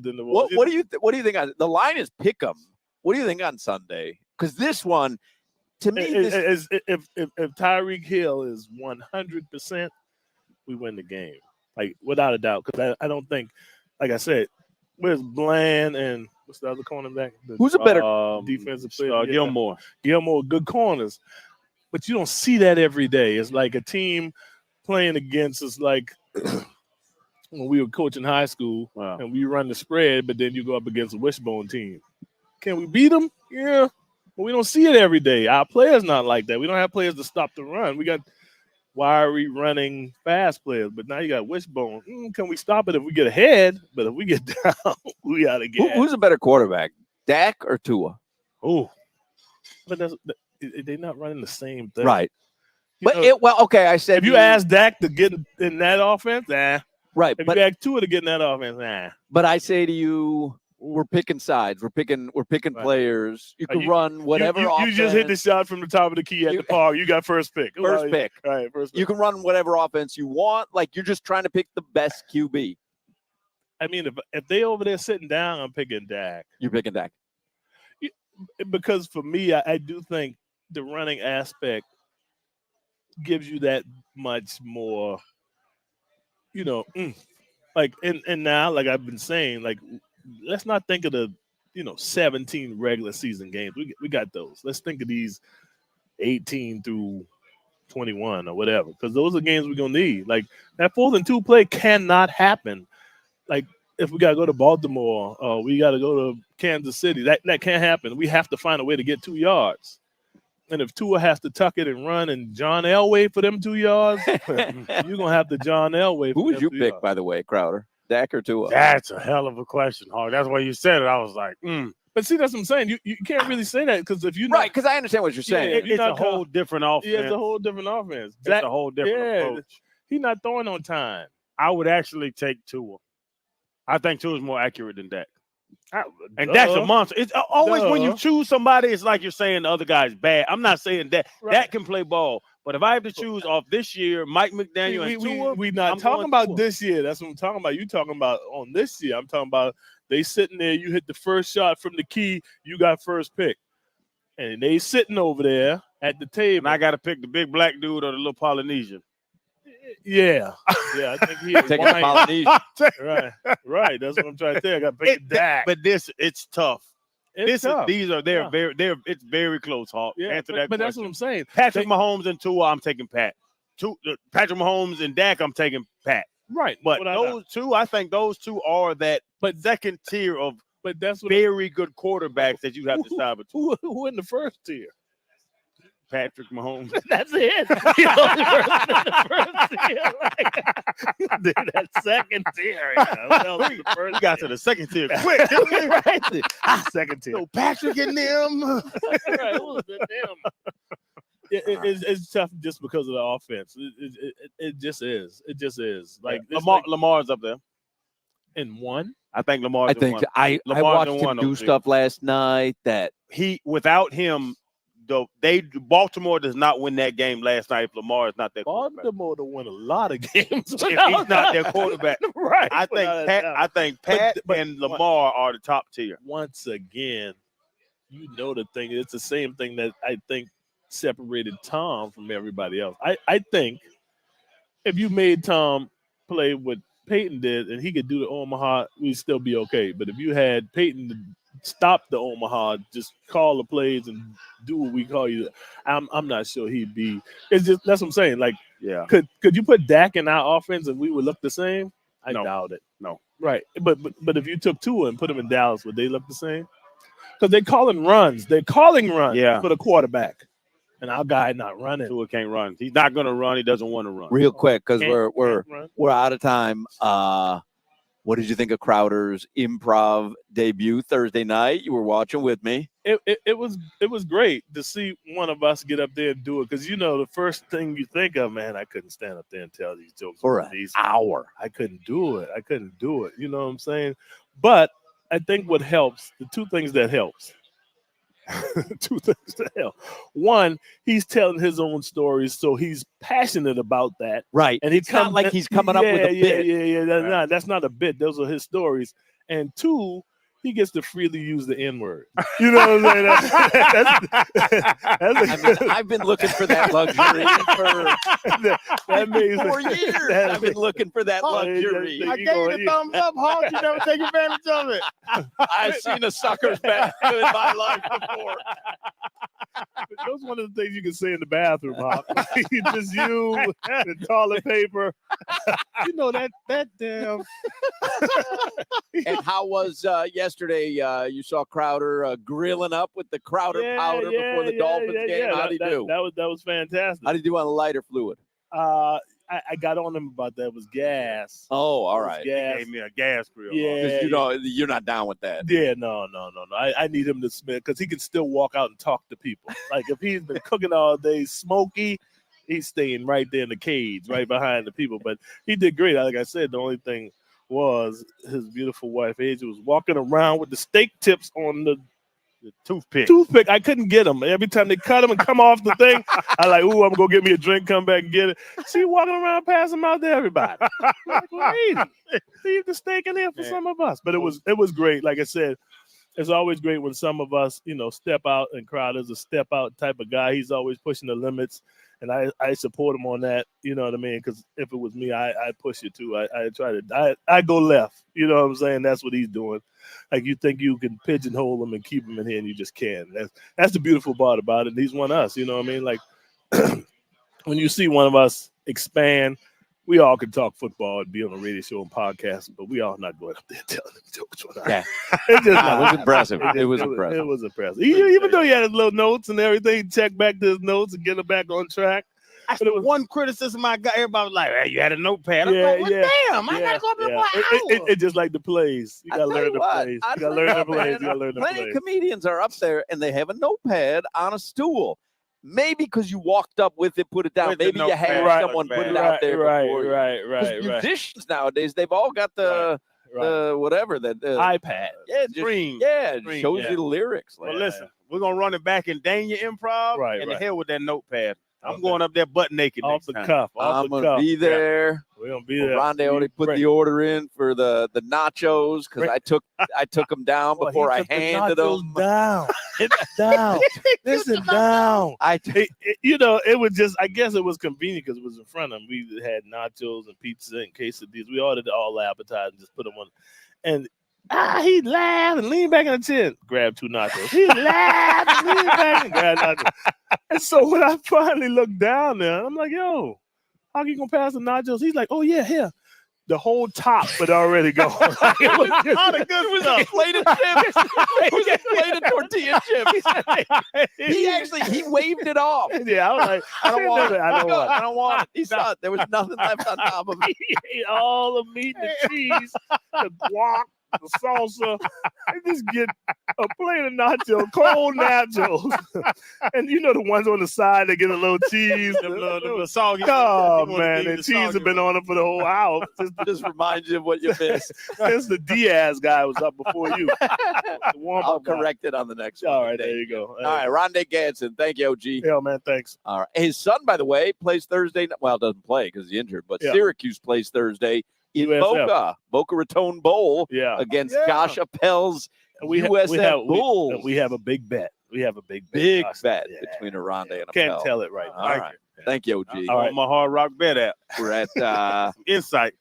What do you think? The line is pick 'em. What do you think on Sunday? Because this one, to me, if Tyreek Hill is 100%, we win the game, like without a doubt. Because I don't think, like I said, where's Bland and what's the other cornerback? Who's a better defensive player? Gilmore, good corners, but you don't see that every day. It's like a team playing against us, like when we were coaching high school, and we run the spread, but then you go up against a wishbone team. Can we beat them? Yeah. But we don't see it every day. Our players not like that. We don't have players to stop the run. We got wiry, running, fast players. But now you got wishbone. Can we stop it if we get ahead? But if we get down, we got to get Who's a better quarterback, Dak or Tua? Oh. But they're not running the same thing. Right. Okay, I said. If you ask Dak to get in that offense, nah. Right. If you ask Tua to get in that offense, nah. But I say to you, we're picking sides. We're picking players. You can run whatever offense. You just hit the shot from the top of the key at the park. You got first pick. First pick. All right, first pick. You can run whatever offense you want. Like, you're just trying to pick the best QB. I mean, if they over there sitting down, I'm picking Dak. You're picking Dak. Because for me, I do think the running aspect gives you that much more, like, and now, like I've been saying, like, let's not think of the, 17 regular season games. We got those. Let's think of these 18 through 21 or whatever, because those are games we're going to need. Like, that 4th and 2 play cannot happen. Like, if we got to go to Baltimore or we got to go to Kansas City, that can't happen. We have to find a way to get 2 yards. And if Tua has to tuck it and run and John Elway for them 2 yards, you're going to have to John Elway. Who would you pick, by the way, Crowder? Dak or Tua? That's a hell of a question, Hog. That's why you said it. I was like, But see, that's what I'm saying. You can't really say that because if you right, because I understand what you're saying. It's a whole different offense. Yeah, it's a whole different offense. It's a whole different approach. He's not throwing on time. I would actually take Tua. I think Tua is more accurate than Dak. And Duh. Dak's a monster. It's always when you Duh. choose somebody, it's like you're saying the other guy's bad. I'm not saying that. Right. Dak can play ball. But if I have to choose off this year, Mike McDaniel and Tua, we not talking about this year. That's what I'm talking about. You talking about on this year. I'm talking about they sitting there. You hit the first shot from the key. You got first pick. And they sitting over there at the table. and I got to pick the big black dude or the little Polynesian. Yeah. I think he is Taking the Polynesian. Right. That's what I'm trying to say. I got to pick Dak. But it's tough. It's tough. It's very close, Hawk. Yeah, Answer that but question. that's what I'm saying. Patrick Mahomes and Tua, I'm taking Pat. Patrick Mahomes and Dak, I'm taking Pat. Right. But those two, I think those two are that second tier of very good quarterbacks that you have to decide between. Who in the first tier? Patrick Mahomes. That's it. He's only first tier. That second tier. We got to the second tier quick. Second tier. So Patrick and them. Right, who's them? It's tough just because of the offense. It just is. It just is. Like Lamar's up there in one. I think Lamar's in one. I watched him do stuff last night that without him. Baltimore does not win that game last night if Lamar is not their quarterback. Baltimore to win a lot of games if he's not their quarterback. Right. I think Pat and Lamar are the top tier. Once again, the thing. It's the same thing that I think separated Tom from everybody else. I think if you made Tom play what Peyton did and he could do the Omaha, we'd still be okay. But if you had Peyton stop the Omaha, just call the plays and do what we call you, I'm not sure he'd be. It's just that's what I'm saying. Like, yeah, could you put Dak in our offense and we would look the same? I doubt it. No, right. But if you took Tua and put him in Dallas, would they look the same? Because they're calling runs. They're calling runs for the quarterback, and our guy not running. Tua can't run. He's not going to run. He doesn't want to run. Real quick, because we're out of time. What did you think of Crowder's improv debut Thursday night? You were watching with me. It was great to see one of us get up there and do it because the first thing you think of, man, I couldn't stand up there and tell these jokes for an hour. I couldn't do it. You know what I'm saying? But I think what helps, the two things that helps. Two things to help. One, he's telling his own stories, so he's passionate about that. Right. And it's not like he's coming up with a bit. Yeah. That's not a bit. Those are his stories. and 2, he gets to freely use the N-word. You know what I'm saying? I've been looking for that luxury for 4 years. I've been looking for that luxury. I gave you the thumbs up, Hawk. You never take advantage of it. I've seen a sucker's back in my life before. That's one of the things you can say in the bathroom, Hawk. Just you, the toilet paper. You know that damn. And how was yesterday? You saw Crowder grilling up with the Crowder powder before the Dolphins game. How did he do? That was fantastic. How did he do on the lighter fluid? I got on him about that. It was gas. Oh, all right. Gas. He gave me a gas grill. Yeah, you're not down with that. Yeah, no. I need him to smell because he can still walk out and talk to people. Like if he's been cooking all day, smoky, he's staying right there in the cage, right behind the people. But he did great. Like I said, the only thing was his beautiful wife, Asia, was walking around with the steak tips on the toothpick. I couldn't get them. Every time they cut them and come off the thing, I like, ooh, I'm going to get me a drink, come back and get it. She walking around, passing them out to everybody. I'm like, lady, leave the steak in here for some of us. But it was great. Like I said, it's always great when some of us, step out, and Crowder's a step out type of guy. He's always pushing the limits. And I support him on that, you know what I mean? Because if it was me, I push it too. I go left, you know what I'm saying? That's what he's doing. Like you think you can pigeonhole him and keep him in here, and you just can't. That's the beautiful part about it. He's one of us, you know what I mean? Like when you see one of us expand, we all can talk football and be on a radio show and podcast, but we all not going up there telling them jokes. Yeah, it was impressive. It was impressive. Even though he had his little notes and everything, check back to his notes and get him back on track. That's the one criticism I got. Everybody was like, "Hey, you had a notepad." I'm like, well, damn, I gotta go up there for an hour. It's just like the plays. You gotta learn the plays. You gotta learn the plays. You gotta learn the plays. Plenty of comedians are up there and they have a notepad on a stool. Maybe because you walked up with it, put it down. Maybe you had someone put it out there before you. Right. Musicians nowadays, they've all got the whatever the iPad. Yeah, screen. Yeah, it shows you the lyrics. Well, listen, we're gonna run it back in Dania Improv. And the hell with that notepad. I'm going up there butt naked off next the time. cuff. I'm gonna be there. We're gonna be there. Oronde already put the order in for the nachos because I took them down before I handed them down. Down. Listen, down. It was just. I guess it was convenient because it was in front of him. We had nachos and pizza and quesadillas. We ordered all appetizers and just put them on. And he laughed and leaned back in the chair. Grabbed 2 nachos. He laughed and leaned back and grabbed nachos. And so when I finally looked down there, I'm like, yo, how you gonna pass the nachos? He's like, oh yeah, here. The whole top had already gone. It was all the good stuff. Inflated chips. It was inflated tortilla chips. He waved it off. Yeah, I was like, I don't want it. He saw it. There was nothing left on top of it. He ate all the meat and the cheese, the guac, the salsa, and just get a plate of nachos, cold nachos. And the ones on the side that get a little cheese, the soggy. Oh man, the cheese have been on it for the whole hour. Just reminds you of what you missed. Since the Diaz guy was up before you. I'll correct it on the next one. All right, there you go. All right, Oronde Gadsden. Thank you, OG. Yeah, man, thanks. All right. His son, by the way, plays Thursday. Well, doesn't play because he's injured, but Syracuse plays Thursday in Boca Raton Bowl against Josh Appel's USF Bulls. We have a big bet. Big bet between Oronde and Appel. Can't tell it right now. All right. Thank you, OG. All right, my Hard Rock bet app. We're at Insight.